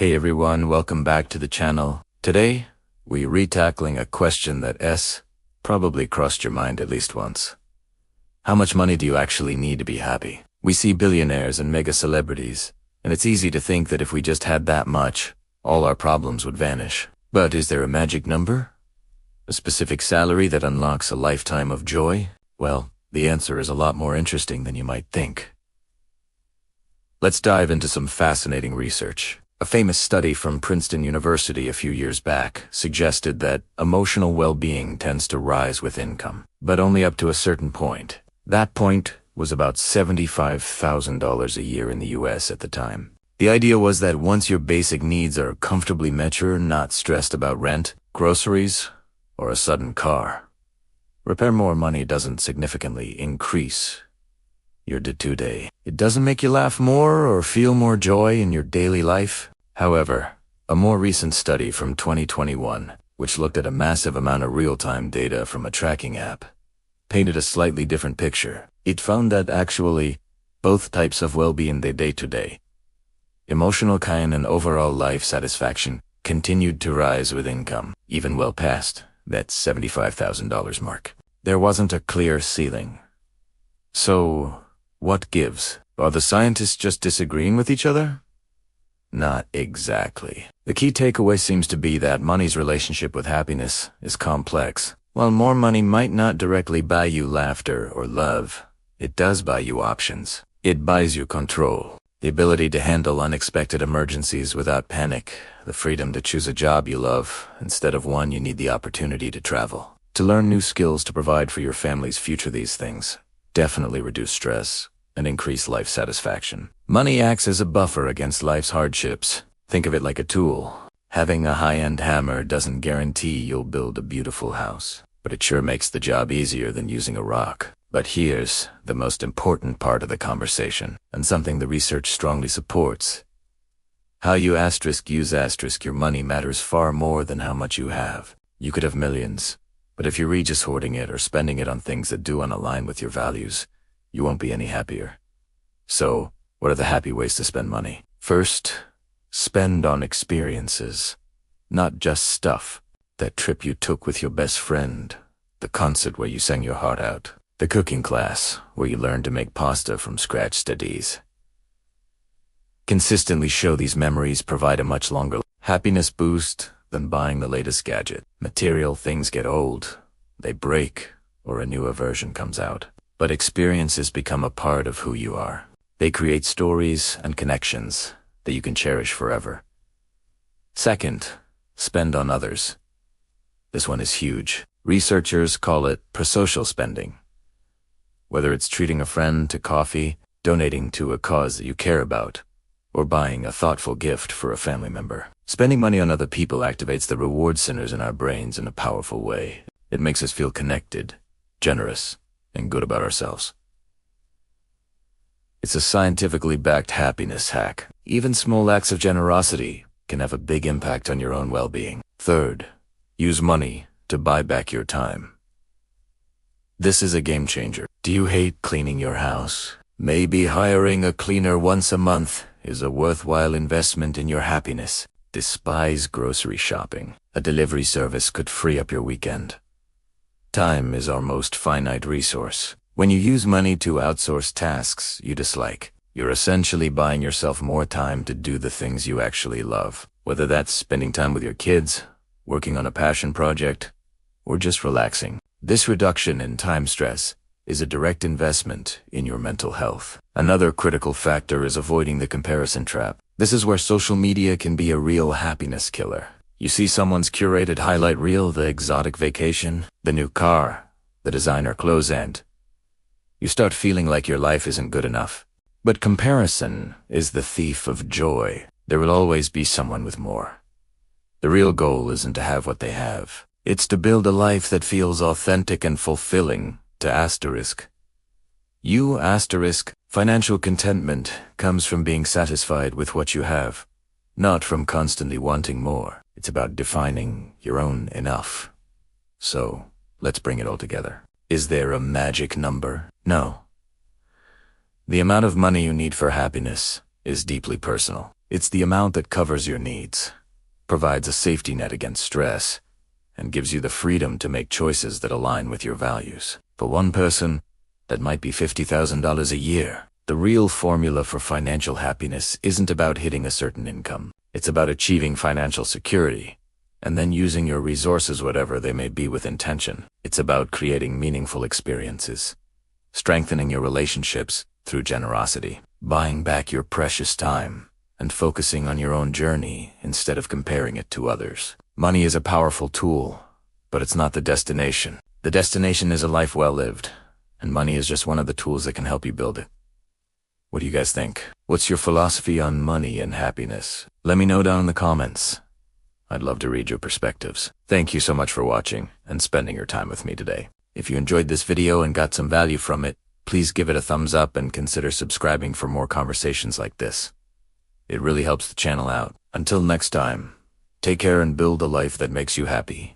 Hey everyone, welcome back to the channel. Today, we're retackling a question that probably crossed your mind at least once. How much money do you actually need to be happy? We see billionaires and mega celebrities, and it's easy to think that if we just had that much, all our problems would vanish. But is there a magic number? A specific salary that unlocks a lifetime of joy? Well, the answer is a lot more interesting than you might think. Let's dive into some fascinating research. A famous study from Princeton University a few years back suggested that emotional well-being tends to rise with income, but only up to a certain point. That point was about $75,000 a year in the US at the time. The idea was that once your basic needs are comfortably met, you're not stressed about rent, groceries, or a sudden car. Repair more money doesn't significantly increase your day-to-day. It doesn't make you laugh more or feel more joy in your daily life. However, a more recent study from 2021, which looked at a massive amount of real-time data from a tracking app, painted a slightly different picture. It found that actually, both types of well-being the day-to-day, emotional kind and overall life satisfaction, continued to rise with income, even well past that $75,000 mark. There wasn't a clear ceiling. So, what gives? Are the scientists just disagreeing with each other? Not exactly. The key takeaway seems to be that money's relationship with happiness is complex. While more money might not directly buy you laughter or love, it does buy you options. It buys you control, the ability to handle unexpected emergencies without panic, the freedom to choose a job you love instead of one you need, the opportunity to travel, to learn new skills to provide for your family's future. These things definitely reduce stress and increase life satisfaction. Money acts as a buffer against life's hardships. Think of it like a tool. Having a high-end hammer doesn't guarantee you'll build a beautiful house, but it sure makes the job easier than using a rock. But here's the most important part of the conversation, and something the research strongly supports. How you use your money matters far more than how much you have. You could have millions, but if you're just hoarding it or spending it on things that don't align with your values, you won't be any happier. So, what are the happy ways to spend money? First, spend on experiences, not just stuff. That trip you took with your best friend, the concert where you sang your heart out, the cooking class where you learned to make pasta from scratch. Studies consistently show these memories provide a much longer happiness boost than buying the latest gadget. Material things get old, they break, or a newer version comes out. But experiences become a part of who you are. They create stories and connections that you can cherish forever. Second, spend on others. This one is huge. Researchers call it prosocial spending. Whether it's treating a friend to coffee, donating to a cause that you care about, or buying a thoughtful gift for a family member. Spending money on other people activates the reward centers in our brains in a powerful way. It makes us feel connected, generous, and good about ourselves. It's a scientifically backed happiness hack. Even small acts of generosity can have a big impact on your own well-being. Third, use money to buy back your time. This is a game changer. Do you hate cleaning your house? Maybe hiring a cleaner once a month is a worthwhile investment in your happiness. Despise grocery shopping. A delivery service could free up your weekend. Time is our most finite resource. When you use money to outsource tasks you dislike, you're essentially buying yourself more time to do the things you actually love. Whether that's spending time with your kids, working on a passion project, or just relaxing. This reduction in time stress is a direct investment in your mental health. Another critical factor is avoiding the comparison trap. This is where social media can be a real happiness killer. You see someone's curated highlight reel, the exotic vacation, the new car, the designer clothes, and you start feeling like your life isn't good enough. But comparison is the thief of joy. There will always be someone with more. The real goal isn't to have what they have. It's to build a life that feels authentic and fulfilling. Financial contentment comes from being satisfied with what you have, not from constantly wanting more. It's about defining your own enough. So, let's bring it all together. Is there a magic number? No. The amount of money you need for happiness is deeply personal. It's the amount that covers your needs, provides a safety net against stress, and gives you the freedom to make choices that align with your values. For one person, that might be $50,000 a year. The real formula for financial happiness isn't about hitting a certain income. It's about achieving financial security, and then using your resources, whatever they may be, with intention. It's about creating meaningful experiences, strengthening your relationships through generosity, buying back your precious time, and focusing on your own journey instead of comparing it to others. Money is a powerful tool, but it's not the destination. The destination is a life well lived, and money is just one of the tools that can help you build it. What do you guys think? What's your philosophy on money and happiness? Let me know down in the comments. I'd love to read your perspectives. Thank you so much for watching and spending your time with me today. If you enjoyed this video and got some value from it, please give it a thumbs up and consider subscribing for more conversations like this. It really helps the channel out. Until next time, take care and build a life that makes you happy.